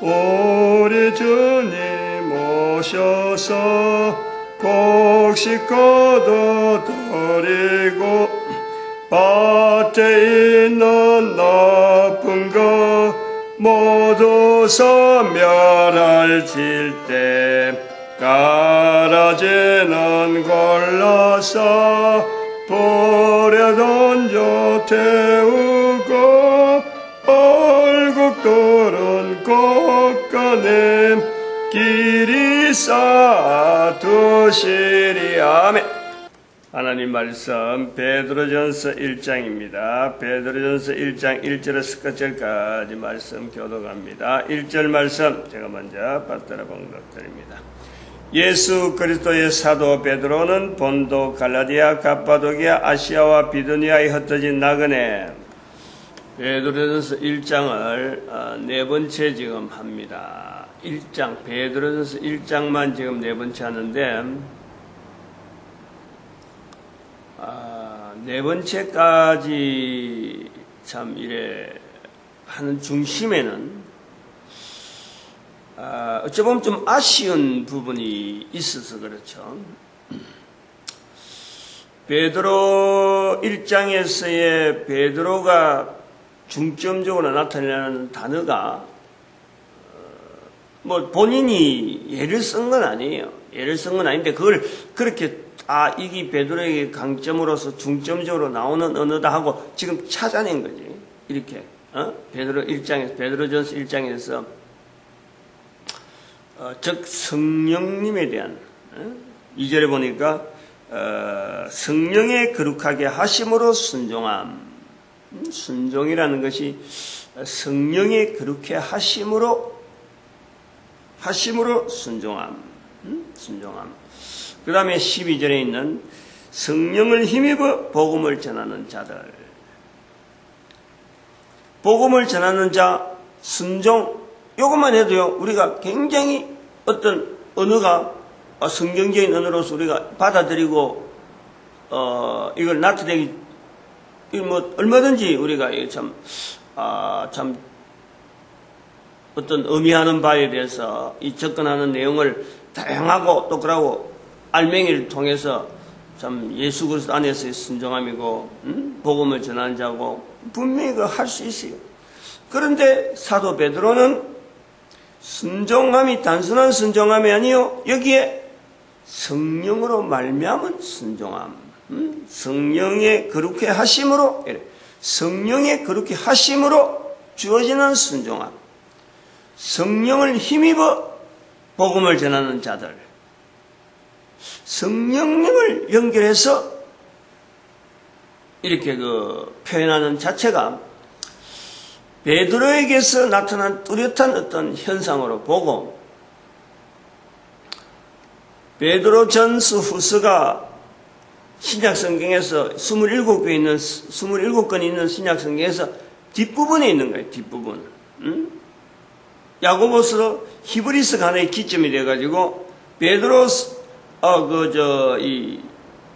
우리 주님 오셔서 곡식 거둬들이고 밭에 있는 나쁜 것 모두 소멸할질 때 가라지는 골라서 불에 던져 태우고 얼국들은 꽃가님 길이 쌓아두시리. 아멘. 하나님 말씀 베드로전서 1장입니다. 베드로전서 1장 1절에서 끝절까지 말씀 교독합니다. 1절 말씀 제가 먼저 받들어 봉독드립니다. 예수 그리스도의 사도 베드로는 본도, 갈라디아, 갑바도기아, 아시아와 비두니아에 흩어진 나그네. 베드로전서 1장을 네 번째 지금 합니다. 1장, 베드로전서 1장만 지금 네 번째 하는데 네 번째까지 참 이래 하는 중심에는 어찌 보면 좀 아쉬운 부분이 있어서 그렇죠. 베드로 1장에서의 베드로가 중점적으로 나타내는 단어가 뭐 본인이 예를 쓴 건 아니에요. 예를 쓴 건 아닌데 그걸 그렇게 이게 베드로에게 강점으로서 중점적으로 나오는 언어다 하고 지금 찾아낸 거지. 이렇게 베드로 1장에서 베드로전서 1장에서 즉 성령님에 대한 2절에 보니까 성령의 거룩하게 하심으로 순종함. 순종이라는 것이 성령의 거룩해 하심으로 순종함. 순종함. 그 다음에 12절에 있는 성령을 힘입어 복음을 전하는 자들. 복음을 전하는 자, 순종, 요것만 해도요, 우리가 굉장히 어떤 언어가 성경적인 언어로서 우리가 받아들이고, 이걸 나타내기, 뭐, 얼마든지 우리가 참 어떤 의미하는 바에 대해서 이 접근하는 내용을 다양하고 또 그러고 알맹이를 통해서 참 예수 그리스도 안에서의 순종함이고 복음을 전하는 자고 분명히 그 할 수 있어요. 그런데 사도 베드로는 순종함이 단순한 순종함이 아니요 여기에 성령으로 말미암은 순종함, 성령의 거룩해 하심으로 성령의 거룩해 하심으로 주어지는 순종함, 성령을 힘입어 복음을 전하는 자들, 성령님을 연결해서 이렇게 표현하는 자체가 베드로에게서 나타난 뚜렷한 어떤 현상으로 보고 베드로전서 후서가 신약성경에서 27권이 있는 신약성경에서 뒷부분에 있는 거예요. 뒷부분. 야고보서 히브리서 간의 기점이 돼가지고 베드로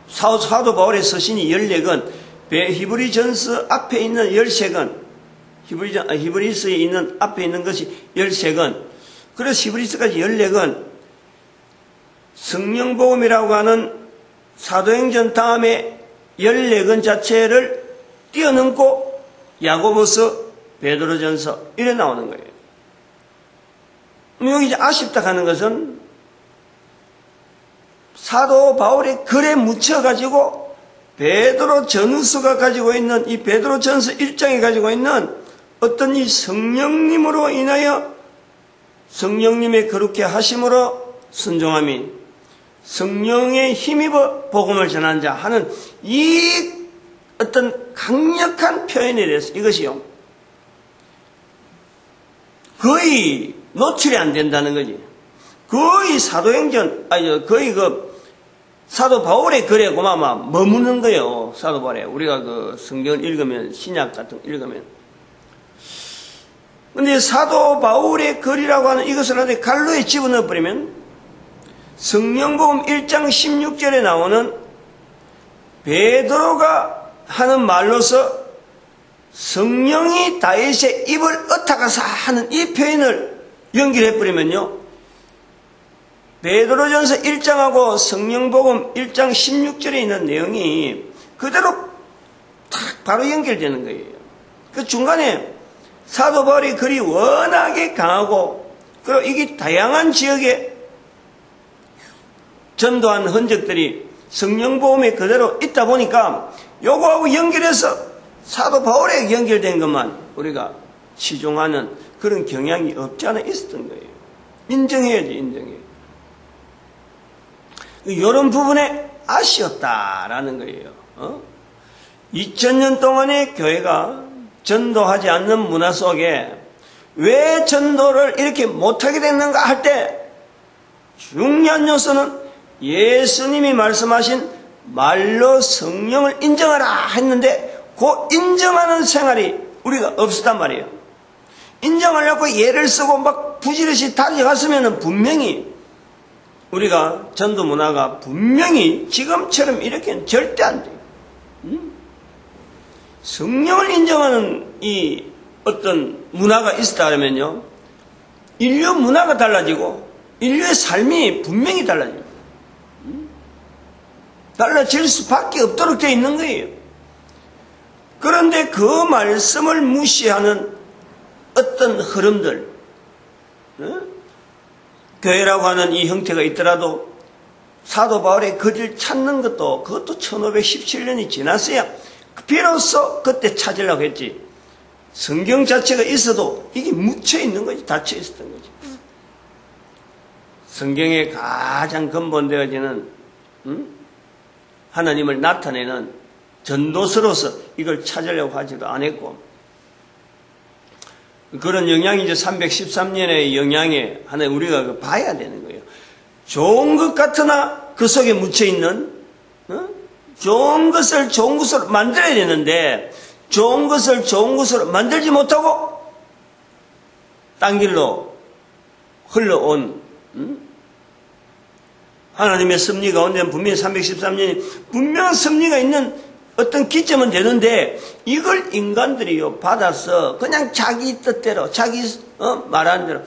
사도 바울의 서신이 14권, 히브리전서 앞에 있는 13권, 히브리서에 있는 앞에 있는 것이 13권, 그래서 히브리서까지 14권, 성령복음이라고 하는 사도행전 다음에 14권 자체를 뛰어넘고 야고보서, 베드로전서 이래 나오는 거예요. 여기 이제 아쉽다 하는 것은 사도 바울의 글에 묻혀가지고 베드로 전후서가 가지고 있는 이 베드로 전서 1장이 가지고 있는 어떤 이 성령님으로 인하여 성령님의 거룩해 하심으로 순종함이 성령의 힘입어 복음을 전하는 자 하는 이 어떤 강력한 표현에 대해서 이것이요 거의 노출이 안 된다는 거지. 거의 사도행전, 거의 사도 바울의 글에 고마마 머무는 거예요. 사도 바울에. 우리가 성경을 읽으면, 신약 같은 거 읽으면. 근데 사도 바울의 글이라고 하는 이것을 하되 갈로에 집어넣어버리면 성령복음 1장 16절에 나오는 베드로가 하는 말로서 성령이 다윗의 입을 엇타가사 하는 이 표현을 연결해버리면요, 베드로전서 1장하고 성령복음 1장 16절에 있는 내용이 그대로 딱 바로 연결되는 거예요. 그 중간에 사도 바울의 글이 워낙에 강하고, 그리고 이게 다양한 지역에 전도한 흔적들이 성령복음에 그대로 있다 보니까 요거하고 연결해서 사도 바울에 연결된 것만 우리가 치중하는 그런 경향이 없지 않아 있었던 거예요. 인정해야지, 인정해야지. 이런 부분에 아쉬웠다라는 거예요. 2000년 동안의 교회가 전도하지 않는 문화 속에 왜 전도를 이렇게 못하게 됐는가 할 때 중요한 요소는 예수님이 말씀하신 말로 성령을 인정하라 했는데 그 인정하는 생활이 우리가 없었단 말이에요. 인정하려고 예를 쓰고 막 부지런히 달려갔으면 분명히 우리가 전도 문화가 분명히 지금처럼 이렇게는 절대 안 돼요. 성령을 인정하는 이 어떤 문화가 있었다 그러면요, 인류 문화가 달라지고 인류의 삶이 분명히 달라져요. 달라질 수밖에 없도록 되어 있는 거예요. 그런데 그 말씀을 무시하는 어떤 흐름들, 교회라고 하는 이 형태가 있더라도 사도 바울의 거리를 찾는 것도 그것도 1517년이 지났어야 비로소 그때 찾으려고 했지. 성경 자체가 있어도 이게 묻혀 있는 거지, 닫혀 있었던 거지. 성경에 가장 근본되어지는 하나님을 나타내는 전도서로서 이걸 찾으려고 하지도 않았고, 그런 영향이 이제 313년의 영향에 하나 우리가 봐야 되는 거예요. 좋은 것 같으나 그 속에 묻혀있는, 좋은 것을 좋은 것으로 만들어야 되는데 좋은 것을 좋은 것으로 만들지 못하고 딴 길로 흘러온 하나님의 섭리 가운데는 분명히 313년이 분명한 섭리가 있는 어떤 기점은 되는데 이걸 인간들이요 받아서 그냥 자기 뜻대로 자기 말하는 대로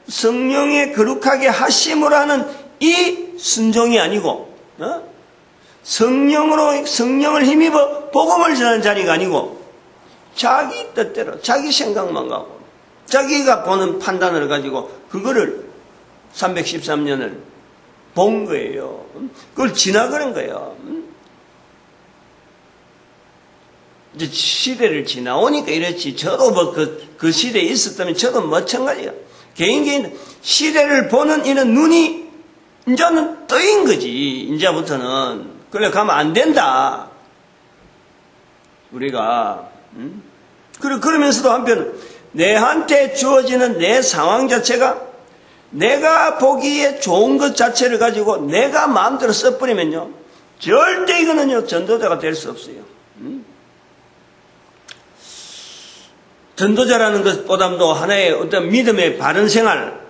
성령의 거룩하게 하심으로 하는 이 순종이 아니고 성령을 힘입어 복음을 전하는 자리가 아니고 자기 뜻대로 자기 생각만 가고 자기가 보는 판단을 가지고 그거를 313년을 본 거예요. 그걸 지나가는 거예요. 이제 시대를 지나오니까 이렇지. 저도 뭐 그 시대에 있었다면 저도 마찬가지야. 개인 시대를 보는 이런 눈이 이제는 떠인 거지. 이제부터는. 그래 가면 안 된다. 우리가. 그러면서도 한편 내한테 주어지는 내 상황 자체가 내가 보기에 좋은 것 자체를 가지고 내가 마음대로 써버리면요, 절대 이거는요 전도자가 될 수 없어요. 전도자라는 것보다도 하나의 어떤 믿음의 바른 생활,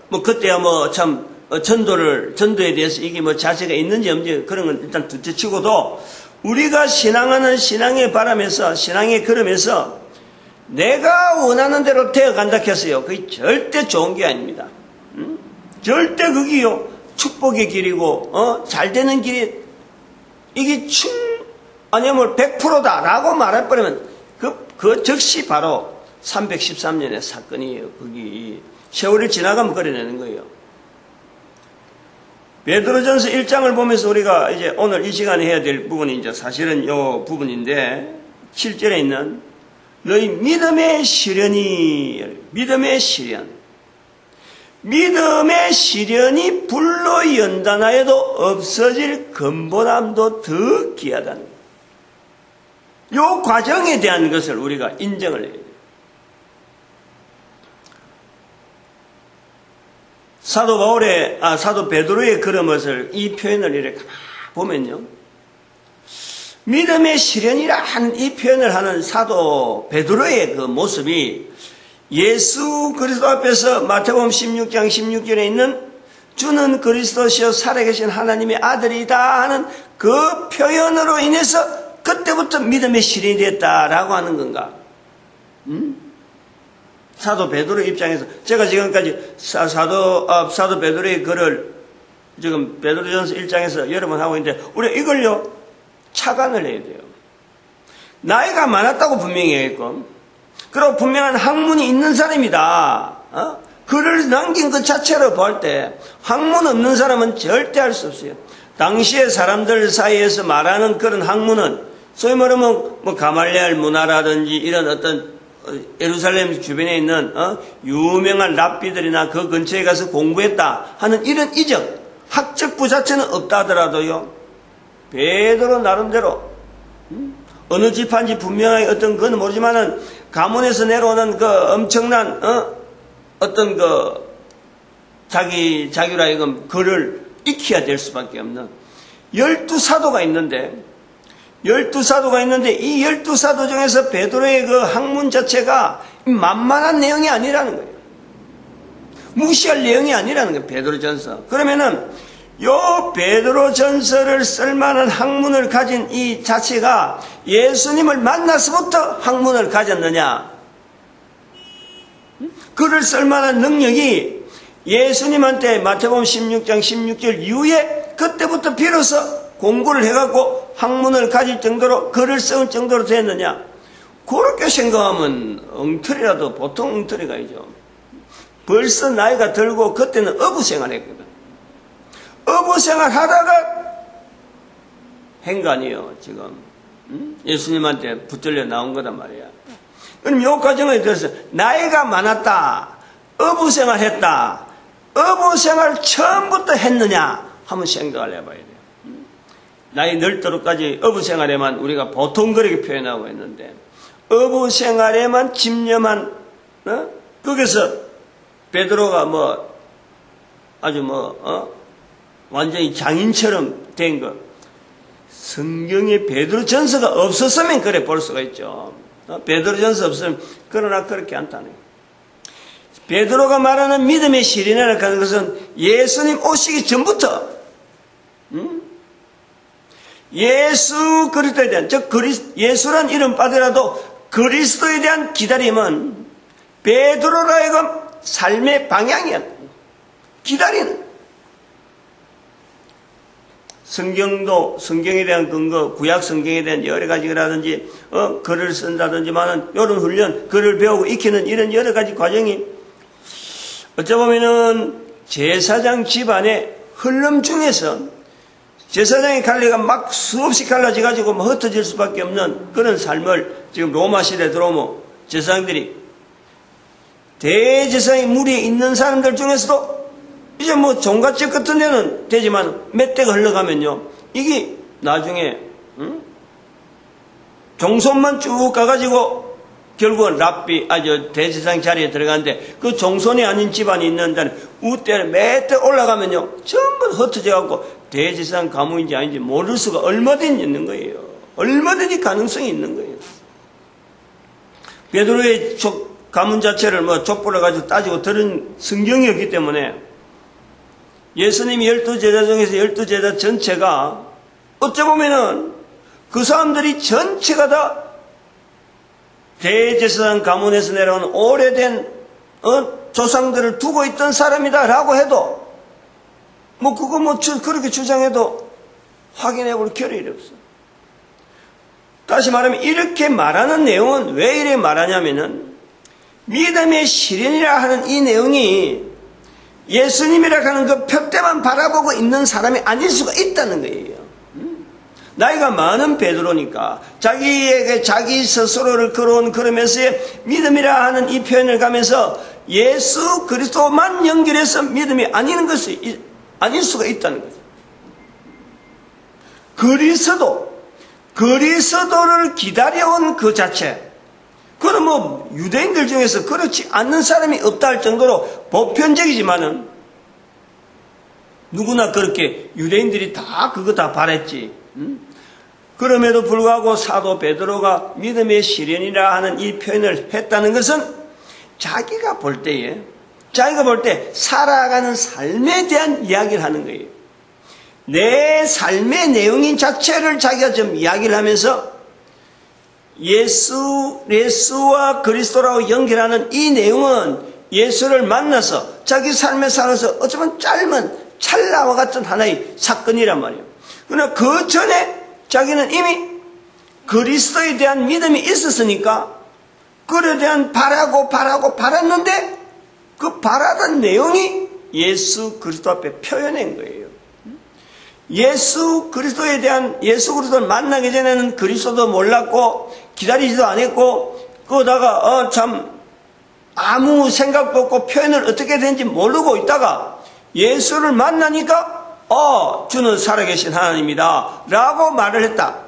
뭐 그때야 뭐 참 전도에 대해서 이게 뭐 자세가 있는지 없는지 그런 건 일단 둘째치고도 우리가 신앙하는 신앙의 바람에서 신앙의 걸음에서 내가 원하는 대로 되어간다 했어요. 그게 절대 좋은 게 아닙니다. 절대 그게요 축복의 길이고 잘 되는 길이 이게 아니면 100%다라고 말해버리면 그 즉시 바로 313년의 사건이에요. 그게 세월이 지나가면 그려내는 거예요. 베드로전서 1장을 보면서 우리가 이제 오늘 이 시간에 해야 될 부분이 이제 사실은 요 부분인데 7절에 있는 너희 믿음의 시련이 불로 연단하여도 없어질 근본함도 더 귀하다는 요 과정에 대한 것을 우리가 인정을 해야 돼요. 사도 베드로의 그런 이 표현을 이렇게 보면요, 믿음의 시련이라 하는 이 표현을 하는 사도 베드로의 그 모습이 예수 그리스도 앞에서 마태복음 16장 16절에 있는 주는 그리스도시요 살아계신 하나님의 아들이다 하는 그 표현으로 인해서 그때부터 믿음의 시련이 됐다라고 하는 건가? 사도 베드로의 입장에서 제가 지금까지 사도 베드로의 글을 지금 베드로전서 1장에서 여러 번 하고 있는데 우리가 이걸요 착안을 해야 돼요. 나이가 많았다고 분명히 했고 그리고 분명한 학문이 있는 사람이다. 글을 남긴 것 자체로 볼 때 학문 없는 사람은 절대 할 수 없어요. 당시의 사람들 사이에서 말하는 그런 학문은 소위 말하면 뭐 가말리알 문화라든지 이런 어떤 예루살렘 주변에 있는 유명한 랍비들이나 그 근처에 가서 공부했다 하는 이런 이적 학적부 자체는 없다 하더라도요 베드로 나름대로 어느 집한지 분명하게 어떤 건 모르지만은 가문에서 내려오는 그 엄청난 어떤 그 자기로 하여금 글을 익혀야 될 수밖에 없는 12사도가 있는데 이 12사도 중에서 베드로의 그 학문 자체가 만만한 내용이 아니라는 거예요. 무시할 내용이 아니라는 거예요. 베드로전서. 그러면은 요 베드로전서를 쓸만한 학문을 가진 이 자체가 예수님을 만나서부터 학문을 가졌느냐? 그를 쓸만한 능력이 예수님한테 마태복음 16장 16절 이후에 그때부터 비로소 공부를 해갖고 학문을 가질 정도로 글을 쓸 정도로 됐느냐? 그렇게 생각하면 엉터리라도 보통 엉터리가 아니죠. 벌써 나이가 들고 그때는 어부생활 했거든. 어부생활 하다가 행간이요 지금 예수님한테 붙들려 나온 거단 말이야. 그럼 이 과정에 들어서 나이가 많았다, 어부생활 했다, 어부생활 처음부터 했느냐 한번 생각을 해봐야 돼요. 나이 늙도록까지 어부생활에만 우리가 보통 그렇게 표현하고 있는데 어부생활에만 집념한 거기서 베드로가 뭐 아주 완전히 장인처럼 된 것. 성경에 베드로전서가 없었으면 그래 볼 수가 있죠. 베드로전서 없으면 그러나 그렇게 않다는 거예요. 베드로가 말하는 믿음의 시린이라고 하는 것은 예수님 오시기 전부터 예수 그리스도에 대한 예수란 이름 받으라도 그리스도에 대한 기다림은 베드로로 하여금 삶의 방향이야. 기다리는 성경에 대한 근거, 구약 성경에 대한 여러 가지라든지 글을 쓴다든지만은 이런 훈련, 글을 배우고 익히는 이런 여러 가지 과정이 어쩌보면은 제사장 집안의 흐름 중에서 제사장의 갈래가 막 수없이 갈라져가지고 흩어질 수밖에 없는 그런 삶을 지금 로마 시대에 들어오면 제사장들이 대제사장의 무리에 있는 사람들 중에서도 이제 종갓집 같은 데는 되지만 몇 대가 흘러가면요 이게 나중에 종손만 쭉 가가지고 결국은 대제사장 자리에 들어가는데 그 종손이 아닌 집안이 있는 데는 우때는 몇 대 올라가면요 전부 흩어져갖고 대제사장 가문인지 아닌지 모를 수가 얼마든지 있는 거예요. 얼마든지 가능성이 있는 거예요. 베드로의 가문 자체를 족보를 가지고 따지고 들은 성경이 없기 때문에 예수님이 12제자 중에서 12제자 전체가 어쩌보면은 그 사람들이 전체가 다 대제사장 가문에서 내려온 오래된 조상들을 두고 있던 사람이다라고 해도 그렇게 주장해도 확인해 볼 겨를이 없어. 다시 말하면 이렇게 말하는 내용은 왜 이렇게 말하냐면은 믿음의 실현이라 하는 이 내용이 예수님이라 하는 그 표대만 바라보고 있는 사람이 아닐 수가 있다는 거예요. 나이가 많은 베드로니까 자기에게 자기 스스로를 걸어온 그러면서의 믿음이라 하는 이 표현을 가면서 예수 그리스도만 연결해서 믿음이 아닐 수가 있다는 거죠. 그리스도를 기다려온 그 자체, 그건 유대인들 중에서 그렇지 않는 사람이 없다 할 정도로 보편적이지만은 누구나 그렇게 유대인들이 다 그거 다 바랬지. 그럼에도 불구하고 사도 베드로가 믿음의 시련이라 하는 이 표현을 했다는 것은 자기가 볼 때 살아가는 삶에 대한 이야기를 하는 거예요. 내 삶의 내용인 자체를 자기가 좀 이야기를 하면서 예수와 그리스도라고 연결하는 이 내용은 예수를 만나서 자기 삶에 살아서 어쩌면 짧은 찰나와 같은 하나의 사건이란 말이에요. 그러나 그 전에 자기는 이미 그리스도에 대한 믿음이 있었으니까 그에 대한 바랐는데 그 바라던 내용이 예수 그리스도 앞에 표현한 거예요. 예수 그리스도를 만나기 전에는 그리스도도 몰랐고 기다리지도 않았고 그러다가 참 아무 생각도 없고 표현을 어떻게 되는지 모르고 있다가 예수를 만나니까 주는 살아계신 하나님이다 라고 말을 했다.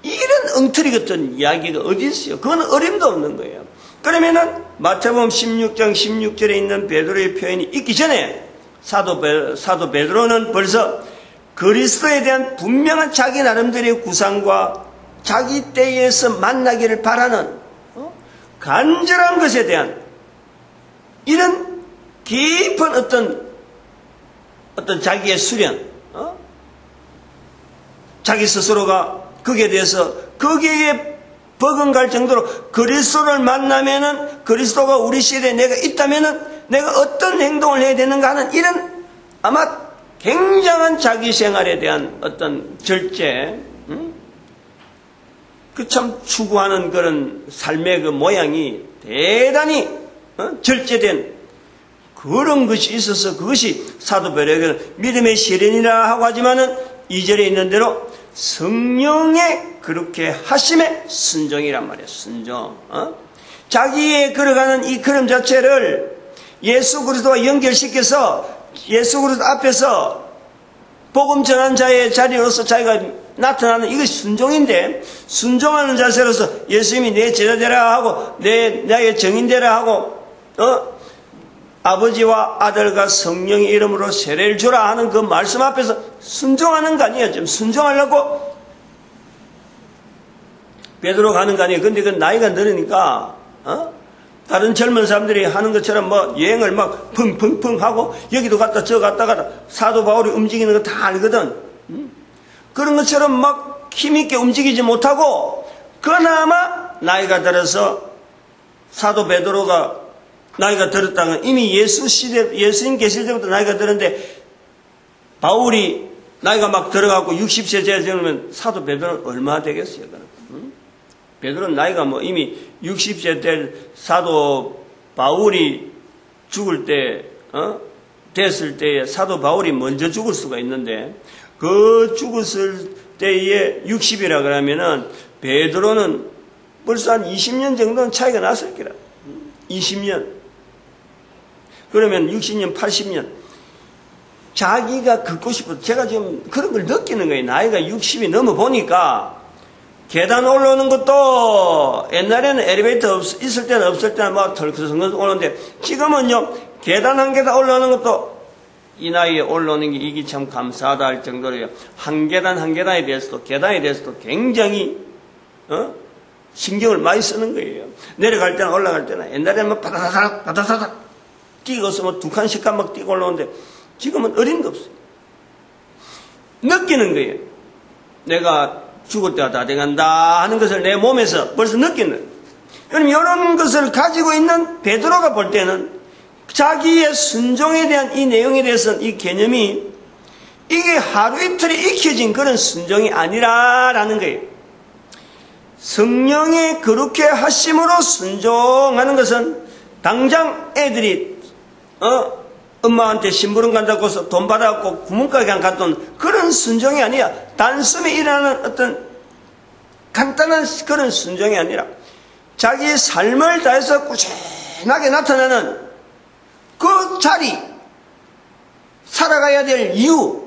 이런 엉터리 같은 이야기가 어디 있어요? 그건 어림도 없는 거예요. 그러면은 마태복음 16장 16절에 있는 베드로의 표현이 있기 전에 사도 베드로는 벌써 그리스도에 대한 분명한 자기 나름대로의 구상과 자기 때에서 만나기를 바라는 간절한 것에 대한 이런 깊은 어떤 자기의 수련, 자기 스스로가 거기에 대해서 거기에 버금갈 정도로 그리스도를 만나면은 그리스도가 우리 시대에 내가 있다면은 내가 어떤 행동을 해야 되는가 하는 이런 아마 굉장한 자기 생활에 대한 어떤 절제, 그 참 추구하는 그런 삶의 그 모양이 대단히 절제된 그런 것이 있어서 그것이 사도 베드로에게는 믿음의 시련이라 하고 하지만은 2절에 있는 대로 성령의 그렇게 하심의 순종이란 말이에요. 순종. 자기의 걸어가는 이 걸음 자체를 예수 그리스도와 연결시켜서 예수 그리스도 앞에서 복음 전한 자의 자리로서 자기가 나타나는 이것이 순종인데, 순종하는 자세로서 예수님이 내 제자 되라 하고 나의 정인 되라 하고 아버지와 아들과 성령의 이름으로 세례를 주라 하는 그 말씀 앞에서 순종하는 거 아니에요. 좀 순종하려고 베드로가 하는 거 아니에요. 근데 그 나이가 늘으니까 다른 젊은 사람들이 하는 것처럼 뭐 여행을 막 펑펑펑 하고 여기도 갔다 저 갔다 사도 바울이 움직이는 거 다 알거든. 그런 것처럼 막 힘있게 움직이지 못하고 그나마 나이가 들어서 사도 베드로가 나이가 들었다는 이미 예수님 계실 때부터 나이가 들었는데 바울이 나이가 막 들어가고 60세 되면 사도 베드로는 얼마 되겠어요? 베드로는 나이가 뭐 이미 60세 될 사도 바울이 죽을 때 됐을 때에 사도 바울이 먼저 죽을 수가 있는데 그 죽었을 때에 60이라 그러면은 베드로는 벌써 한 20년 정도는 차이가 났을 거라. 20년. 그러면 60년, 80년. 자기가 걷고 싶어. 제가 지금 그런 걸 느끼는 거예요. 나이가 60이 넘어 보니까 계단 올라오는 것도 옛날에는 엘리베이터 있을 때는 없을 때는 막 덜컹덜컹 오는데 지금은요 계단 한 계단 올라오는 것도 이 나이에 올라오는 게 이게 참 감사하다 할 정도로요. 한 계단 한 계단에 대해서도 계단에 대해서도 굉장히 신경을 많이 쓰는 거예요. 내려갈 때나 올라갈 때나 옛날에는 막 바다다닥 뛰어서 뭐 두 칸씩 막 뛰고 올라오는데 지금은 어림도 없어요. 느끼는 거예요. 내가 죽을 때가 다 돼간다 하는 것을 내 몸에서 벌써 느끼는 거예요. 그럼 이런 것을 가지고 있는 베드로가 볼 때는 자기의 순종에 대한 이 내용에 대해서는 이 개념이 이게 하루 이틀에 익혀진 그런 순종이 아니라라는 거예요. 성령이 그렇게 하심으로 순종하는 것은 당장 애들이 엄마한테 심부름 간다고 해서 돈 받아갖고 구멍가게 안 갔던 그런 순종이 아니야. 단숨에 일어나는 어떤 간단한 그런 순종이 아니라 자기의 삶을 다해서 꾸준하게 나타나는 그 자리, 살아가야 될 이유,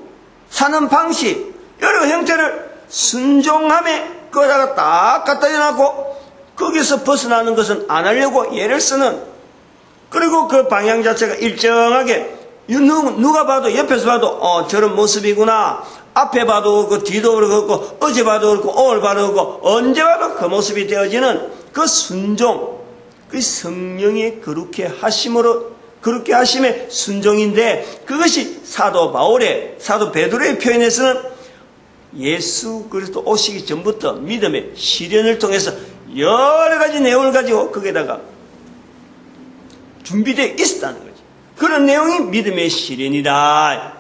사는 방식, 여러 형태를 순종함에 거기다가 딱 갖다 대놓고 거기서 벗어나는 것은 안 하려고 애를 쓰는, 그리고 그 방향 자체가 일정하게 누가 봐도 옆에서 봐도 저런 모습이구나, 앞에 봐도 그 뒤도 그렇고 어제 봐도 그렇고 오늘 봐도 그렇고 언제 봐도 그 모습이 되어지는 그 순종, 그 성령이 그렇게 하심으로 그렇게 하심의 순종인데, 그것이 사도 베드로의 표현에서는 예수 그리스도 오시기 전부터 믿음의 시련을 통해서 여러 가지 내용을 가지고 거기에다가 준비되어 있었다는 거지. 그런 내용이 믿음의 시련이다.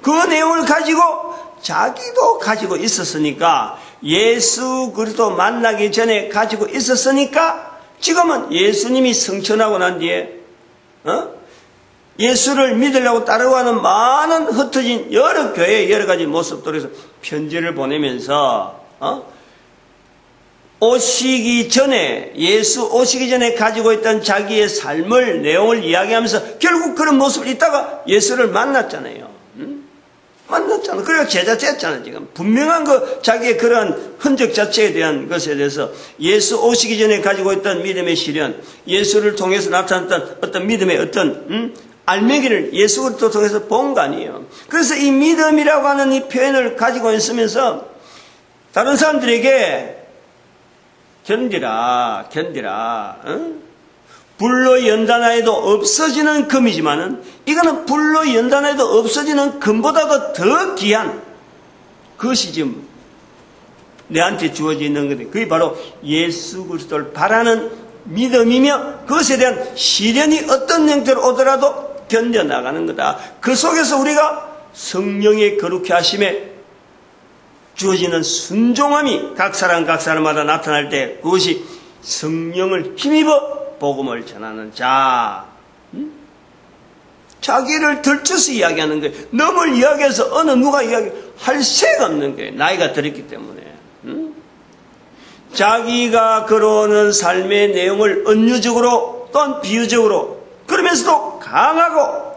그 내용을 가지고 자기도 가지고 있었으니까, 예수 그리스도 만나기 전에 가지고 있었으니까, 지금은 예수님이 승천하고 난 뒤에 예수를 믿으려고 따라가는 많은 흩어진 여러 교회의 여러 가지 모습들에서 편지를 보내면서 오시기 전에, 예수 오시기 전에 가지고 있던 자기의 삶을, 내용을 이야기하면서 결국 그런 모습을 있다가 예수를 만났잖아요. 만났잖아. 그래서 제자 됐잖아, 지금. 분명한 자기의 그런 흔적 자체에 대한 것에 대해서 예수 오시기 전에 가지고 있던 믿음의 시련, 예수를 통해서 나타났던 어떤 믿음의 어떤, 알맹이를 예수 그리스도 통해서 본 거 아니에요. 그래서 이 믿음이라고 하는 이 표현을 가지고 있으면서 다른 사람들에게 견디라, 불로 연단하여도 없어지는 금이지만은, 이거는 불로 연단하여도 없어지는 금보다도 더 귀한 그것이 지금 내한테 주어져 있는 건데, 그게 바로 예수 그리스도를 바라는 믿음이며, 그것에 대한 시련이 어떤 형태로 오더라도 견뎌나가는 거다. 그 속에서 우리가 성령의 거룩히 하심에 주어지는 순종함이 각 사람마다 나타날 때, 그것이 성령을 힘입어 복음을 전하는 자. 자기를 들춰서 이야기하는 거예요. 너를 이야기해서 어느 누가 이야기할 새가 없는 거예요. 나이가 들었기 때문에. 자기가 걸어오는 삶의 내용을 은유적으로 또는 비유적으로, 그러면서도 강하고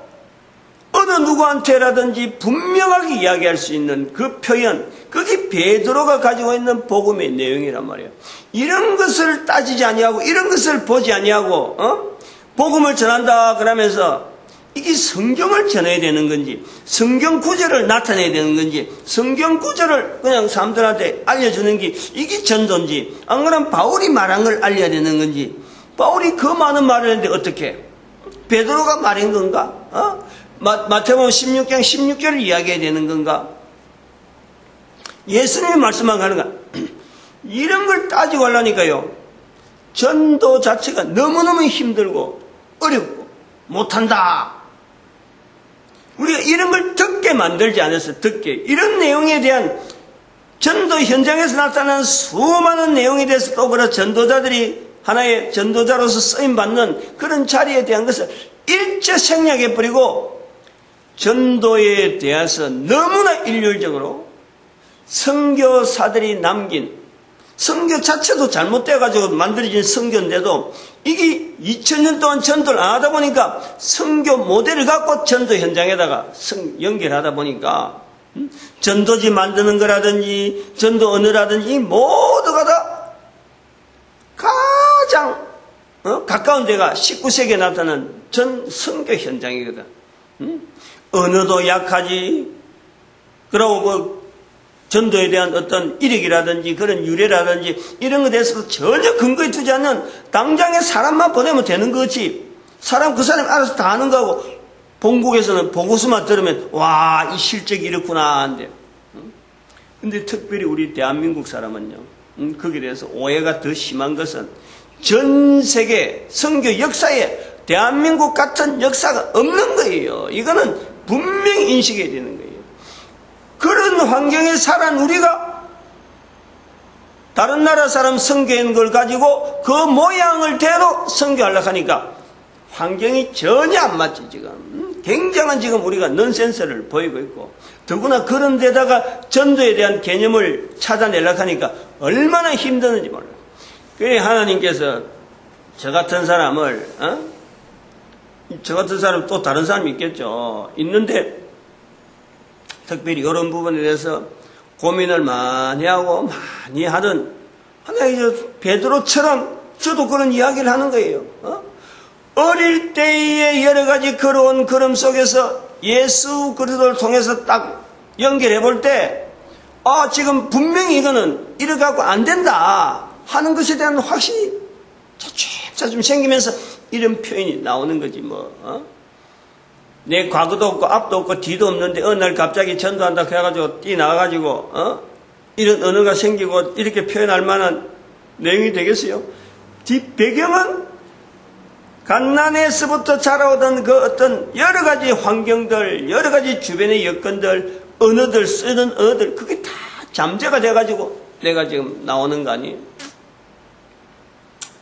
어느 누구한테라든지 분명하게 이야기할 수 있는 그 표현, 그게 베드로가 가지고 있는 복음의 내용이란 말이에요. 이런 것을 따지지 아니하고, 이런 것을 보지 아니하고 복음을 전한다 그러면서 이게 성경을 전해야 되는 건지, 성경 구절을 나타내야 되는 건지, 성경 구절을 그냥 사람들한테 알려주는 게 이게 전도인지, 안 그러면 바울이 말한 걸 알려야 되는 건지, 바울이 그 많은 말을 했는데 어떻게 베드로가 말한 건가? 마태복음 16장 16절을 이야기해야 되는 건가? 예수님이 말씀만 가는가? 이런 걸 따지고 하려니까요, 전도 자체가 너무너무 힘들고 어렵고 못한다. 우리가 이런 걸 듣게 만들지 않았어. 듣게. 이런 내용에 대한 전도 현장에서 나타나는 수많은 내용에 대해서 또 그런 전도자들이 하나의 전도자로서 쓰임받는 그런 자리에 대한 것을 일제 생략해버리고, 전도에 대해서 너무나 일률적으로 선교사들이 남긴, 선교 자체도 잘못돼가지고 만들어진 선교인데도 이게 2000년 동안 전도를 안 하다 보니까 선교 모델을 갖고 전도 현장에다가 연결하다 보니까 전도지 만드는 거라든지 전도 언어라든지 모두가 다 가장 가까운 데가 19세기에 나타난 전 선교 현장이거든. 언어도 약하지. 그러고 전도에 대한 어떤 이력이라든지 그런 유래라든지 이런 것에 대해서도 전혀 근거에 두지 않는, 당장에 사람만 보내면 되는 거지, 그 사람이 알아서 다 하는 거고, 본국에서는 보고서만 들으면 와, 이 실적이 이렇구나 한데. 근데 특별히 우리 대한민국 사람은요, 거기에 대해서 오해가 더 심한 것은 전 세계 선교 역사에 대한민국 같은 역사가 없는 거예요. 이거는 분명히 인식해야 되는 거예요. 그런 환경에 살아온 우리가 다른 나라 사람 선교한 걸 가지고 그 모양을 대로 선교하려고 하니까 환경이 전혀 안 맞지. 지금 굉장한 지금 우리가 넌센스를 보이고 있고, 더구나 그런 데다가 전도에 대한 개념을 찾아내려고 하니까 얼마나 힘드는지 몰라요. 그래 하나님께서 저 같은 사람을 저 같은 사람 또 다른 사람이 있겠죠. 있는데 특별히 이런 부분에 대해서 고민을 많이 하고 많이 하던 하나의 베드로처럼 저도 그런 이야기를 하는 거예요. 어릴 때의 여러 가지 걸어온 걸음 속에서 예수 그리스도를 통해서 딱 연결해 볼 때, 지금 분명히 이거는 이렇게 갖고 안 된다 하는 것에 대한 확신이 차츰 생기면서 이런 표현이 나오는 거지 내 과거도 없고 앞도 없고 뒤도 없는데 어느 날 갑자기 전도한다 해가지고 뛰어나가가지고 이런 언어가 생기고 이렇게 표현할 만한 내용이 되겠어요? 뒷배경은 갓난에서부터 자라오던 그 어떤 여러 가지 환경들, 여러 가지 주변의 여건들, 언어들, 쓰는 언어들, 그게 다 잠재가 돼가지고 내가 지금 나오는 거 아니에요?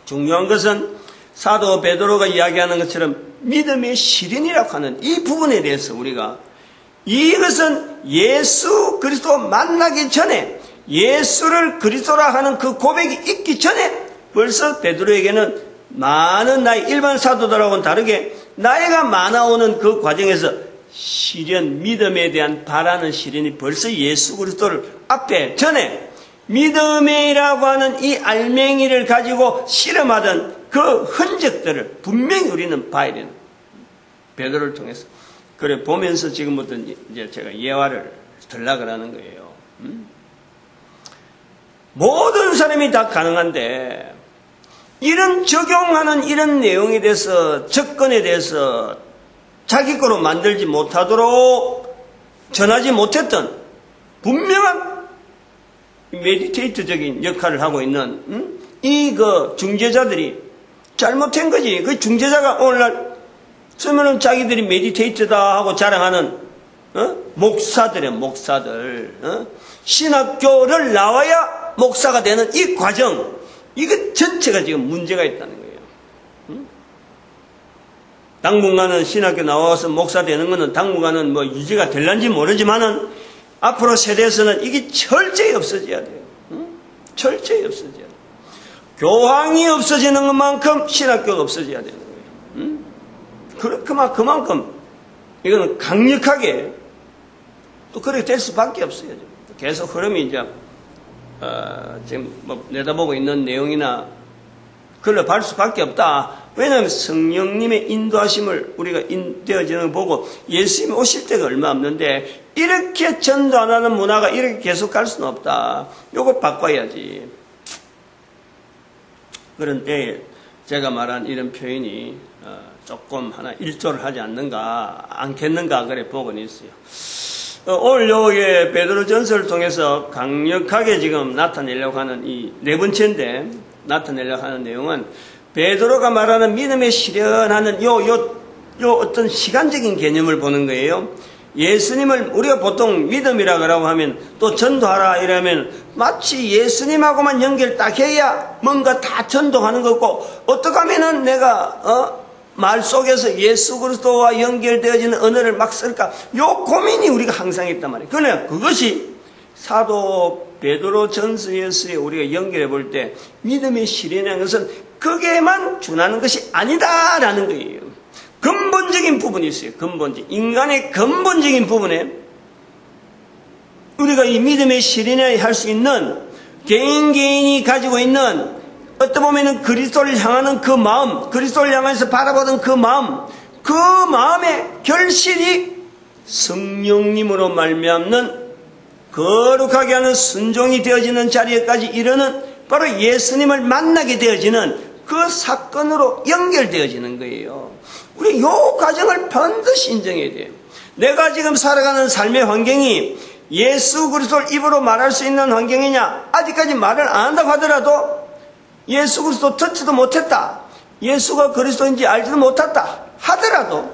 중요한 것은 사도 베드로가 이야기하는 것처럼 믿음의 실현이라고 하는 이 부분에 대해서 우리가 이것은 예수 그리스도 만나기 전에 예수를 그리스도라 하는 그 고백이 있기 전에 벌써 베드로에게는 많은 나이 일반 사도들하고는 다르게 나이가 많아오는 그 과정에서 실현, 믿음에 대한 바라는 실현이 벌써 예수 그리스도를 앞에 전에 믿음이라고 하는 이 알맹이를 가지고 실험하던 그 흔적들을 분명히 우리는 봐야 되는 베드로를 통해서 그래 보면서 지금부터 이제 제가 예화를 들려고 하는 거예요. 모든 사람이 다 가능한데 이런 적용하는 이런 내용에 대해서 접근에 대해서 자기 거로 만들지 못하도록 전하지 못했던 분명한 메디테이트적인 역할을 하고 있는 이 그 중재자들이 잘못한 거지. 그 중재자가 오늘날 쓰면은 자기들이 메디테이트다 하고 자랑하는 목사들이야 목사들. 신학교를 나와야 목사가 되는 이 과정 이거 전체가 지금 문제가 있다는 거예요. 당분간은 신학교 나와서 목사 되는 거는 당분간은 뭐 유지가 될런지 모르지만은 앞으로 세대에서는 이게 철저히 없어져야 돼요. 철저히 없어져야 돼요. 교황이 없어지는 것만큼 신학교가 없어져야 되는 거예요. 그만큼 이거는 강력하게 또 그렇게 될 수밖에 없어요. 계속 흐름이 이제 지금 뭐 내다보고 있는 내용이나 글로 갈 수밖에 없다. 왜냐하면 성령님의 인도하심을 우리가 되어지는 걸 보고 예수님이 오실 때가 얼마 없는데 이렇게 전도 안 하는 문화가 이렇게 계속 갈 수는 없다. 요거 바꿔야지. 그런데 제가 말한 이런 표현이 조금 하나 일조를 하지 않겠는가 그래 보고는 있어요. 오늘 여기에 베드로 전서를 통해서 강력하게 지금 나타내려고 하는 이 네 번째인데 나타내려고 하는 내용은 베드로가 말하는 믿음에 실현하는 요 어떤 시간적인 개념을 보는 거예요. 예수님을 우리가 보통 믿음이라고 하면 또 전도하라 이러면 마치 예수님하고만 연결 딱 해야 뭔가 다 전도하는 거고 어떻게 하면은 내가 말 속에서 예수 그리스도와 연결되어지는 언어를 막 쓸까 요 고민이 우리가 항상 있단 말이에요. 그러나 그것이 사도 베드로 전서에서 우리가 연결해 볼 때 믿음의 실현이라는 것은 그게만 준하는 것이 아니다라는 거예요. 근본적인 부분이 있어요. 인간의 근본적인 부분에 우리가 이 믿음의 실현을 할 수 있는 개인이 가지고 있는 어떻게 보면은 그리스도를 향하는 그 마음, 그리스도를 향해서 바라보던 그 마음의 결실이 성령님으로 말미암는 거룩하게 하는 순종이 되어지는 자리에까지 이르는 바로 예수님을 만나게 되어지는 그 사건으로 연결되어지는 거예요. 우리 이 과정을 반드시 인정해야 돼요. 내가 지금 살아가는 삶의 환경이 예수 그리스도를 입으로 말할 수 있는 환경이냐? 아직까지 말을 안 한다고 하더라도 예수 그리스도 듣지도 못했다. 예수가 그리스도인지 알지도 못했다 하더라도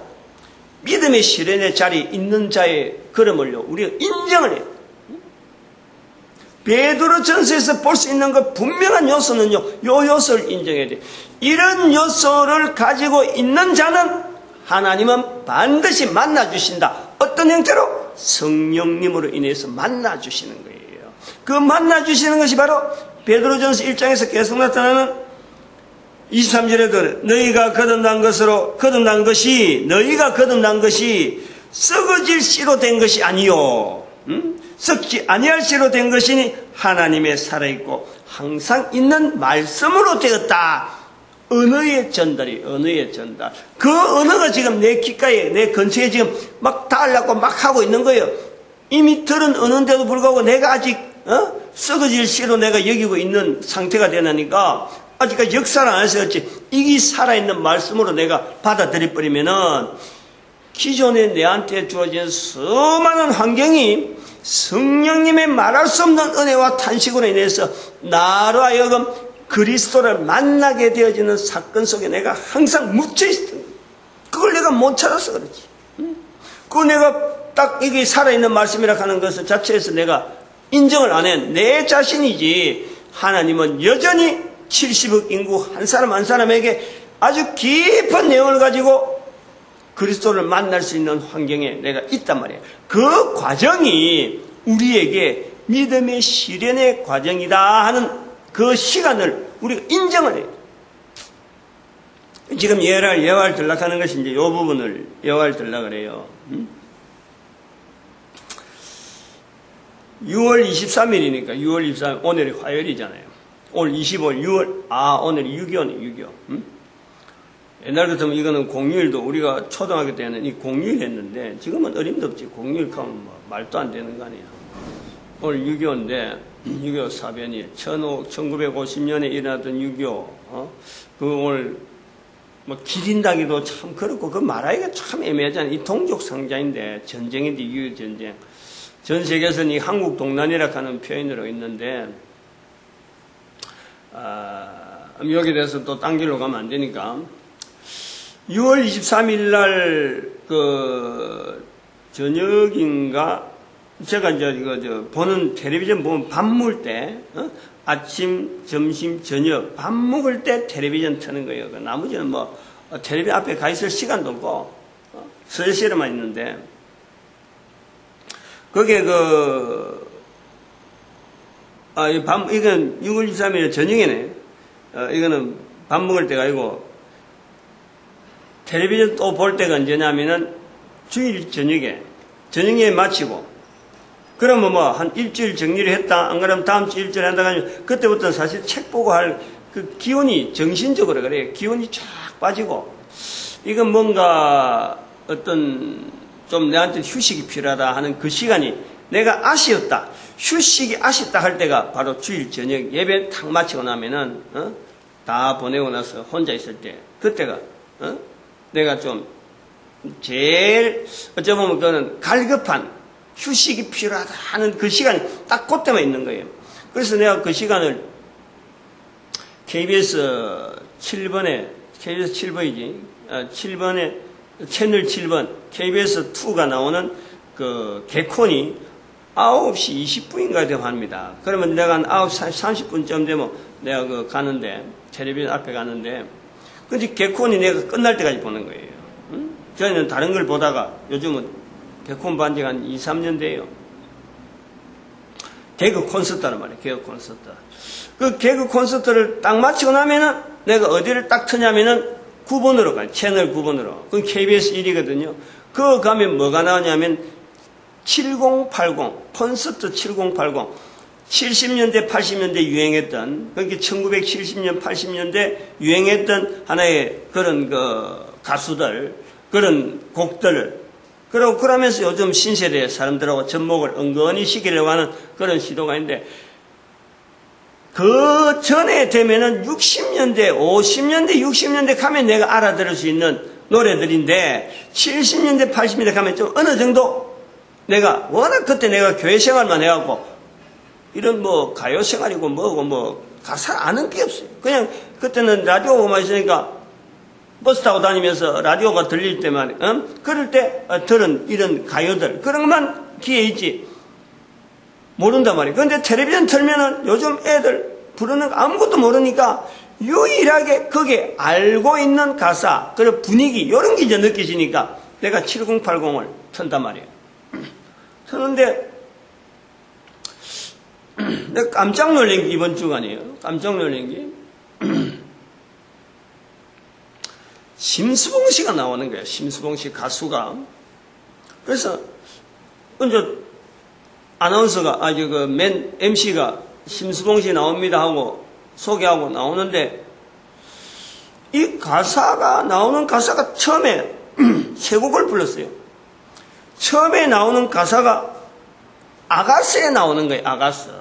믿음의 실현의 자리에 있는 자의 걸음을요 우리가 인정을 해요. 베드로 전서에서 볼 수 있는 그 분명한 요소는요 요 요소를 인정해야 돼요. 이런 요소를 가지고 있는 자는 하나님은 반드시 만나주신다. 어떤 형태로? 성령님으로 인해서 만나주시는 거예요. 그 만나주시는 것이 바로 베드로전서 1장에서 계속 나타나는 23절에도 너희가 거듭난 것이 썩어질 씨로 된 것이 아니요 썩지 아니할 씨로 된 것이니 하나님의 살아있고 항상 있는 말씀으로 되었다. 언어의 전달. 그 언어가 지금 내 귓가에 내 근처에 지금 막 닿으려고 막 하고 있는 거예요. 이미 들은 언어인데도 불구하고 내가 아직 썩어질 씨로 내가 여기고 있는 상태가 되나니까 아직까지 역사를 안 해서 그렇지 이게 살아있는 말씀으로 내가 받아들여버리면은 기존에 내한테 주어진 수많은 환경이 성령님의 말할 수 없는 은혜와 탄식으로 인해서 나로 하여금 그리스도를 만나게 되어지는 사건 속에 내가 항상 묻혀있었던 거예요. 그걸 내가 못 찾아서 그렇지. 그거 내가 딱 이게 살아있는 말씀이라 하는 것을 자체에서 내가 인정을 안 해. 내 자신이지. 하나님은 여전히 70억 인구 한 사람 한 사람에게 아주 깊은 내용을 가지고 그리스도를 만날 수 있는 환경에 내가 있단 말이에요. 그 과정이 우리에게 믿음의 실현의 과정이다 하는 그 시간을 우리가 인정을 해요. 지금 예화를 들라고 하는 것이 이제 이 부분을 예화를 들라고 그래요. 6월 23일이니까 6월 23일 오늘이 화요일이잖아요. 오늘 25일 6월 오늘이 6.25네 6.25. 옛날 같으면 이거는 공휴일도 우리가 초등학교 때는 이 공휴일 했는데 지금은 어림도 없지. 공휴일 하면 뭐 말도 안 되는 거 아니야. 오늘 6.25인데 6.25 사변일 1950년에 일어났던 6.25 그 오늘 뭐 기린다기도 참 그렇고 그 말하기가 참 애매하잖아요. 이 동족 상자인데 전쟁인데 6.25 전쟁. 전 세계에서는 이 한국 동란이라고 하는 표현으로 있는데 여기에 대해서 또 딴 길로 가면 안 되니까 6월 23일 날 그 저녁인가 제가 이제 이거 보는 텔레비전 보면 밥 먹을 때 아침, 점심, 저녁 밥 먹을 때 텔레비전 트는 거예요. 나머지는 뭐 텔레비전 앞에 가 있을 시간도 없고 서재실에만 있는데 거기에 이건 6월 23일 저녁에네. 이거는 밥 먹을 때가 아니고 텔레비전 또 볼 때가 언제냐면은 주일 저녁에 마치고 그러면 뭐 한 일주일 정리를 했다. 안 그러면 다음 주 일주일 한다 하면 그때부터는 사실 책 보고 할 그 기운이 정신적으로 그래요. 기운이 쫙 빠지고 이건 뭔가 어떤 좀 내한테 휴식이 필요하다 하는 그 시간이 내가 아쉬웠다. 휴식이 아쉽다 할 때가 바로 주일 저녁 예배 탁 마치고 나면은 다 보내고 나서 혼자 있을 때 그때가 내가 좀 제일 어쩌면 그거는 갈급한 휴식이 필요하다 하는 그 시간이 딱 그때만 있는 거예요. 그래서 내가 그 시간을 KBS 7번이지 7번에 채널 7번 KBS 2가 나오는 그 개콘이 9시 20분인가 되면 합니다. 그러면 내가 한 9시 30분쯤 되면 내가 가는데 텔레비전 앞에 가는데 근데 개콘이 내가 끝날 때까지 보는 거예요. 저는 다른 걸 보다가 요즘은 개콘 본 지가 한 2, 3년 돼요. 개그 콘서트란 말이에요. 개그 콘서트. 그 개그 콘서트를 딱 마치고 나면은 내가 어디를 딱 트냐면은 9번으로 가요. 채널 9번으로. 그건 KBS 1이거든요. 그거 가면 뭐가 나오냐면 7080, 콘서트 7080. 70년대, 80년대 유행했던, 그러니까 1970년, 80년대 유행했던 하나의 그런 가수들, 그런 곡들을, 그러면서 요즘 신세대 사람들하고 접목을 은근히 시키려고 하는 그런 시도가 있는데, 그 전에 되면은 60년대, 50년대, 60년대 가면 내가 알아들을 수 있는 노래들인데, 70년대, 80년대 가면 좀 어느 정도 내가, 워낙 그때 내가 교회 생활만 해갖고, 이런 뭐 가요 생활이고 뭐고 뭐 가사 아는 게 없어요. 그냥 그때는 라디오가 있으니까 버스 타고 다니면서 라디오가 들릴 때만 그럴 때 들은 이런 가요들 그런 것만 귀에 있지 모른단 말이에요. 그런데 텔레비전 틀면은 요즘 애들 부르는 거 아무것도 모르니까 유일하게 거기에 알고 있는 가사 그리고 분위기 이런 게 이제 느껴지니까 내가 7080을 튼단 말이에요. 트는데 내가 깜짝 놀란 게 이번 주간이에요. 깜짝 놀란 게 심수봉 씨가 나오는 거예요. 심수봉 씨 가수가. 그래서 이제 아나운서가 맨 MC가 심수봉 씨 나옵니다 하고 소개하고 나오는데 이 가사가 나오는 가사가 처음에 세 곡을 불렀어요. 처음에 나오는 가사가 아가스에 나오는 거예요. 아가스.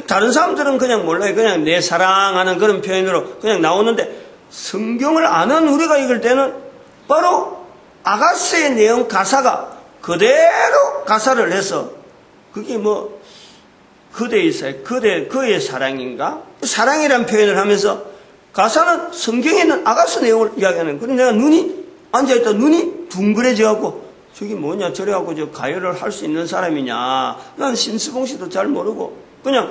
다른 사람들은 그냥 몰라요. 그냥 내 사랑하는 그런 표현으로 그냥 나오는데 성경을 아는 우리가 읽을 때는 바로 아가스의 내용 가사가 그대로 가사를 해서 그게 뭐 그대의 사랑, 그의 사랑인가? 사랑이라는 표현을 하면서 가사는 성경에 있는 아가스 내용을 이야기하는. 그래서 내가 앉아있다 눈이 둥그레져갖고 저기 뭐냐 저래갖고 저 가요를 할 수 있는 사람이냐. 난 심수봉 씨도 잘 모르고 그냥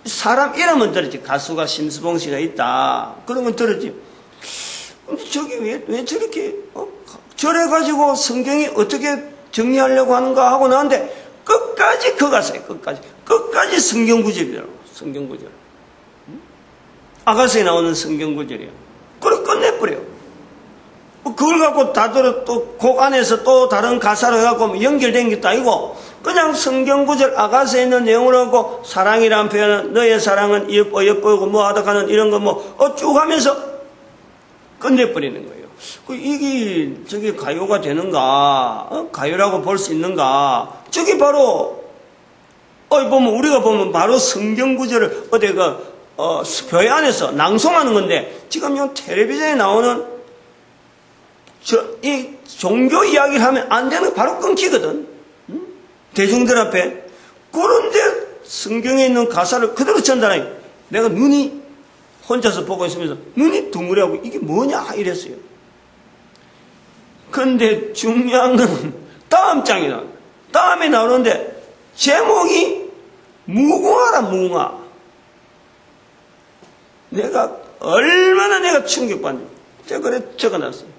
사람 이름은 들었지. 가수가 심수봉 씨가 있다. 그런 건 들었지. 근데 저기 왜 저렇게 저래가지고 성경이 어떻게 정리하려고 하는가 하고 나왔는데 끝까지 그 가사예요. 끝까지 성경 구절이더라고. 성경 구절. 아가서에 나오는 성경 구절이에요. 그걸 끝내버려요. 그걸 갖고 다들 또 곡 안에서 또 다른 가사로 해갖고 연결된 것도 아니고 그냥 성경 구절 아가서에 있는 내용을 하고 사랑이라는 표현은 너의 사랑은 예뻐고 뭐 하다가는 이런 거 뭐 쭉 하면서 끝내버리는 거예요. 이게 저게 가요가 되는가? 가요라고 볼 수 있는가? 저게 바로 우리가 보면 바로 성경 구절을 어디 교회 안에서 낭송하는 건데 지금 이 텔레비전에 나오는 이 종교 이야기를 하면 안 되는 거 바로 끊기거든. 대중들 앞에. 그런데 성경에 있는 가사를 그대로 전달하니 내가 눈이 혼자서 보고 있으면서 눈이 둥그레하고 이게 뭐냐 이랬어요. 근데 중요한 건 다음 장이 나와요. 다음에 나오는데 제목이 무궁화라 무궁화. 내가 얼마나 충격받는지 제가 그래 적어놨어요.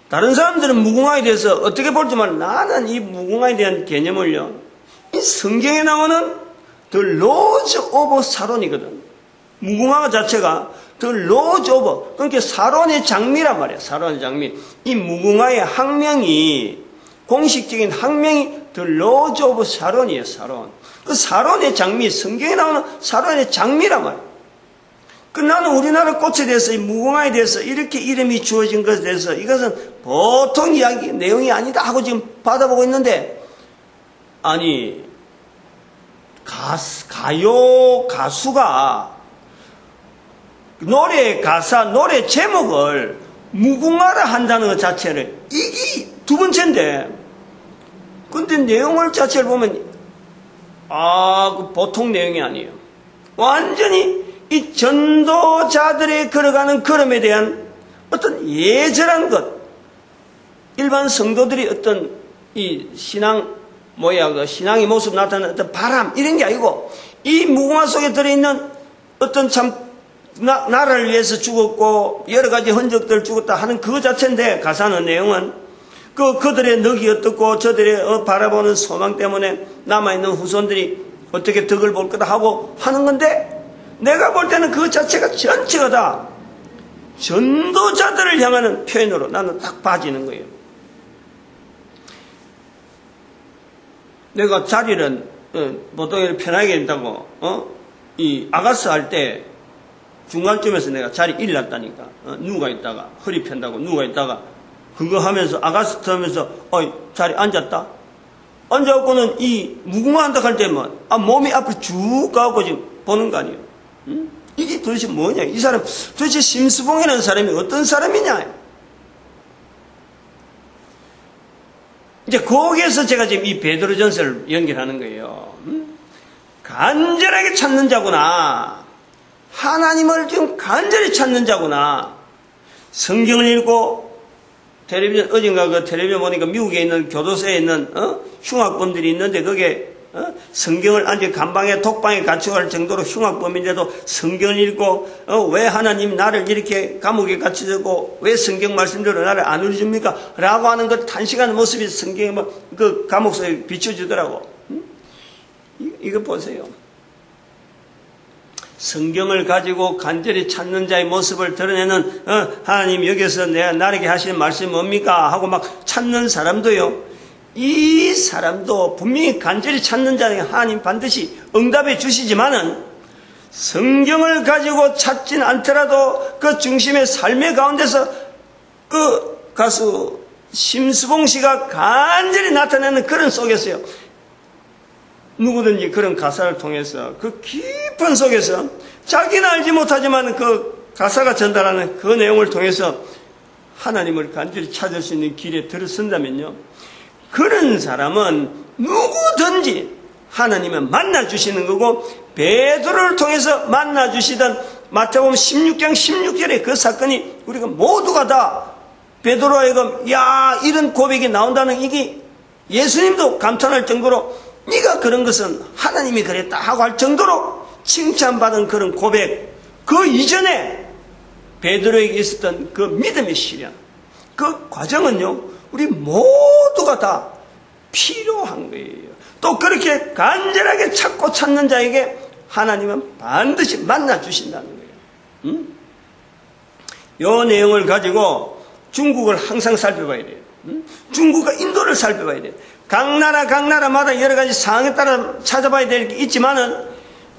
다른 사람들은 무궁화에 대해서 어떻게 볼지만 나는 이 무궁화에 대한 개념을요. 이 성경에 나오는 The Rose of Sharon이거든. 무궁화 자체가 The Rose of 그러니까 사론의 장미란 말이야. 사론의 장미. 이 무궁화의 학명이 공식적인 학명이 The Rose of Sharon이에요. 사론. 그 사론의 장미 성경에 나오는 사론의 장미란 말이야. 나는 우리나라 꽃에 대해서 이 무궁화에 대해서 이렇게 이름이 주어진 것에 대해서 이것은 보통 이야기 내용이 아니다 하고 지금 받아보고 있는데 아니 가수가 노래 가사 노래 제목을 무궁화라 한다는 것 자체를 이게 두 번째인데 근데 내용을 자체를 보면 보통 내용이 아니에요. 완전히 이 전도자들의 걸어가는 걸음에 대한 어떤 예절한 것, 일반 성도들이 어떤 이 신앙, 신앙의 모습 나타나는 어떤 바람, 이런 게 아니고, 이 무궁화 속에 들어있는 어떤 참, 나라를 위해서 죽었고, 여러 가지 흔적들을 죽었다 하는 그거 자체인데, 가사는 내용은, 그들의 넋이 어떻고, 저들의 바라보는 소망 때문에 남아있는 후손들이 어떻게 덕을 볼 거다 하고 하는 건데, 내가 볼 때는 그 자체가 전체가 다 전도자들을 향하는 표현으로 나는 딱 빠지는 거예요. 내가 자리를 보통 편하게 된다고 이 아가스 할 때 중간쯤에서 내가 자리 일났다니까 누가 있다가 허리 편다고 누가 있다가 그거 하면서 아가스 하면서 자리 앉았다 앉아갖고는 이 무궁화 한다 할 때만 몸이 앞으로 쭉 가고 지금 보는 거 아니에요. 이게 도대체 뭐냐? 이 사람 도대체 심수봉이라는 사람이 어떤 사람이냐? 이제 거기에서 제가 지금 이 베드로전서를 연결하는 거예요. 간절하게 찾는 자구나. 하나님을 지금 간절히 찾는 자구나. 성경을 읽고 텔레비전 어딘가 그 텔레비전 보니까 미국에 있는 교도소에 있는 흉악범들이 있는데 거기에 성경을 앉아 감방에 독방에 갇혀갈 정도로 흉악범인데도 성경을 읽고 왜 하나님 나를 이렇게 감옥에 갇혀두고 왜 성경 말씀대로 나를 안 울려줍니까? 라고 하는 그 단식하는 모습이 성경에 그 감옥 속에 비춰주더라고. 이거 보세요. 성경을 가지고 간절히 찾는 자의 모습을 드러내는 하나님 여기서 나에게 하시는 말씀이 뭡니까? 하고 막 찾는 사람도요. 이 사람도 분명히 간절히 찾는 자에게 하나님 반드시 응답해 주시지만은 성경을 가지고 찾진 않더라도 그 중심의 삶의 가운데서 그 가수 심수봉 씨가 간절히 나타내는 그런 속에서요. 누구든지 그런 가사를 통해서 그 깊은 속에서 자기는 알지 못하지만 그 가사가 전달하는 그 내용을 통해서 하나님을 간절히 찾을 수 있는 길에 들어선다면요. 그런 사람은 누구든지 하나님은 만나주시는 거고, 베드로를 통해서 만나주시던 마태복음 16장 16절의 그 사건이 우리가 모두가 다 베드로에게 야 이런 고백이 나온다는 이게 예수님도 감탄할 정도로 네가 그런 것은 하나님이 그랬다 하고 할 정도로 칭찬받은 그런 고백, 그 이전에 베드로에게 있었던 그 믿음의 시련, 그 과정은요 우리 모두가 다 필요한 거예요. 또 그렇게 간절하게 찾고 찾는 자에게 하나님은 반드시 만나주신다는 거예요. 이 내용을 가지고 중국을 항상 살펴봐야 돼요. 중국과 인도를 살펴봐야 돼요. 각 나라마다 여러 가지 상황에 따라 찾아봐야 될 게 있지만은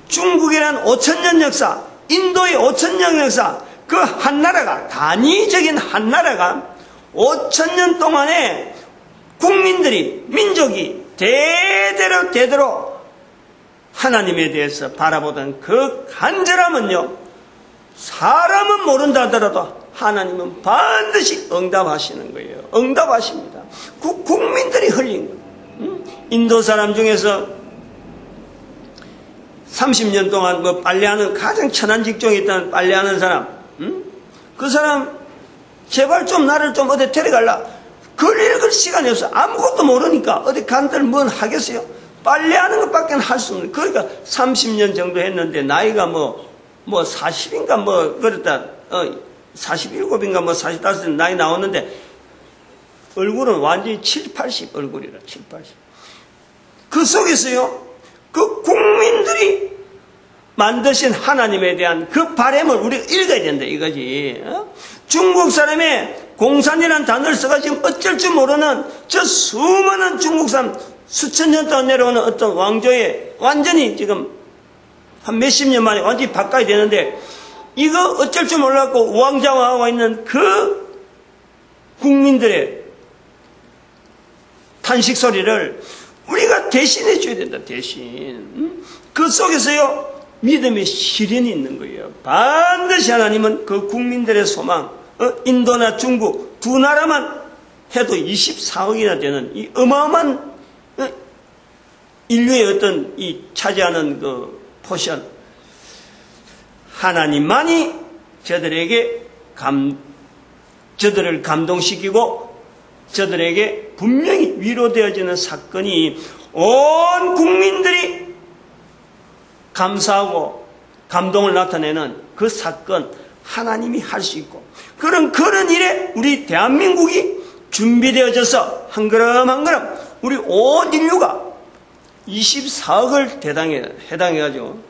중국이란 5천년 역사, 인도의 5천년 역사, 그 한 나라가, 단위적인 한 나라가 5천년 동안에 국민들이, 민족이 대대로 하나님에 대해서 바라보던 그 간절함은요, 사람은 모른다 하더라도 하나님은 반드시 응답하시는 거예요. 응답하십니다. 국민들이 흘린 거예요. 인도 사람 중에서 30년 동안 뭐 빨래하는 가장 천한 직종이 있다는 빨래하는 사람, 그 사람 제발 좀 나를 좀 어디 데려갈라. 글 읽을 시간이 없어. 아무것도 모르니까 어디 간들 뭔 하겠어요? 빨래하는 것밖에 할 수 없는. 그러니까 30년 정도 했는데 나이가 뭐 40인가 뭐 그랬다. 47인가 뭐 45인 나이 나왔는데 얼굴은 완전히 7, 80 얼굴이라 7, 80. 그 속에서요, 그 국민들이 만드신 하나님에 대한 그 바람을 우리가 읽어야 된다 이거지. 중국 사람의 공산이라는 단어를 써가지고 어쩔 줄 모르는 저 수많은 중국 사람, 수천 년 동안 내려오는 어떤 왕조에 완전히 지금 한 몇십 년 만에 완전히 바꿔야 되는데, 이거 어쩔 줄 몰라갖고 우왕좌왕하고 있는 그 국민들의 탄식 소리를 우리가 대신해 줘야 된다, 대신. 그 속에서요, 믿음의 시련이 있는 거예요. 반드시 하나님은 그 국민들의 소망, 인도나 중국 두 나라만 해도 24억이나 되는 이 어마어마한 인류의 어떤 이 차지하는 그 포션, 하나님만이 저들을 감동시키고 저들에게 분명히 위로되어지는 사건이 온 국민들이 감사하고 감동을 나타내는 그 사건, 하나님이 할 수 있고, 그런 일에 우리 대한민국이 준비되어져서 한 걸음 한 걸음 우리 온 인류가 24억을 해당해가지고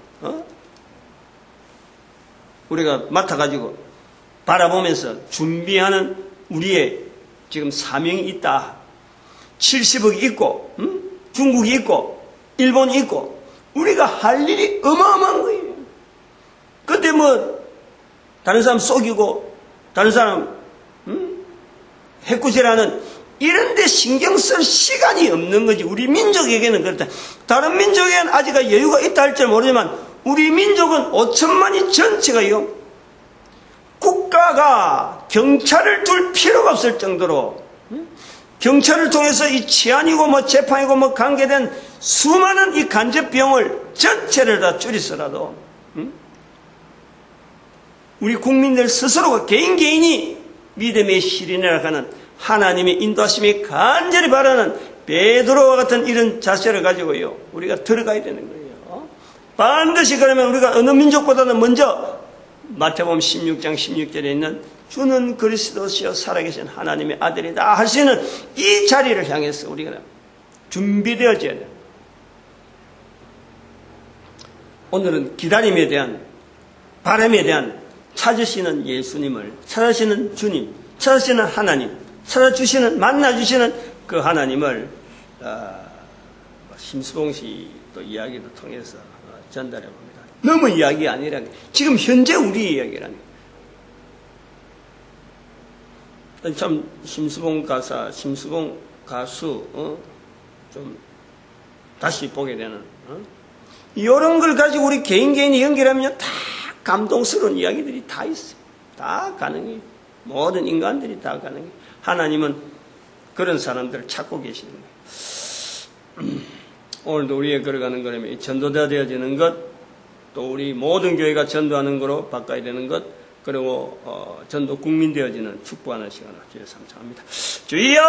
우리가 맡아가지고 바라보면서 준비하는 우리의 지금 사명이 있다. 70억이 있고, 중국이 있고, 일본이 있고, 우리가 할 일이 어마어마한 거예요. 그때 다른 사람 속이고, 다른 사람, 해꾸질하는 이런 데 신경 쓸 시간이 없는 거지. 우리 민족에게는 그렇다. 다른 민족에는 아직 여유가 있다 할 줄 모르지만, 우리 민족은 5천만이 전체가요, 국가가 경찰을 둘 필요가 없을 정도로, 경찰을 통해서 이 치안이고 재판이고 관계된 수많은 이 간접비용을 전체를 다 줄이서라도, 우리 국민들 스스로가 개인이 믿음의 시련이라 하는 하나님의 인도하심이 간절히 바라는 베드로와 같은 이런 자세를 가지고요, 우리가 들어가야 되는 거예요. 반드시 그러면 우리가 어느 민족보다는 먼저 마태복음 16장 16절에 있는 주는 그리스도시여 살아계신 하나님의 아들이다 할 수 있는 이 자리를 향해서 우리가 준비되어져야 돼요. 오늘은 기다림에 대한, 바람에 대한 찾으시는 예수님을, 찾으시는 주님, 찾으시는 하나님, 찾아주시는, 만나주시는 그 하나님을 심수봉 씨 또 이야기를 통해서 전달해 봅니다. 너무 이야기 아니라는 게 지금 현재 우리 이야기라는 게. 참 심수봉 가수 좀 다시 보게 되는 이런 걸 가지고 우리 개인이 연결하면 다 감동스러운 이야기들이 다 있어요. 다 가능해요. 모든 인간들이 다 가능해요. 하나님은 그런 사람들을 찾고 계시는 거예요. 오늘도 우리의 걸어가는 걸음이 이 전도자 되어지는 것, 또 우리 모든 교회가 전도하는 거로 바꿔야 되는 것, 그리고 전도 국민 되어지는 축복하는 시간을 주여 삼창합니다. 주여!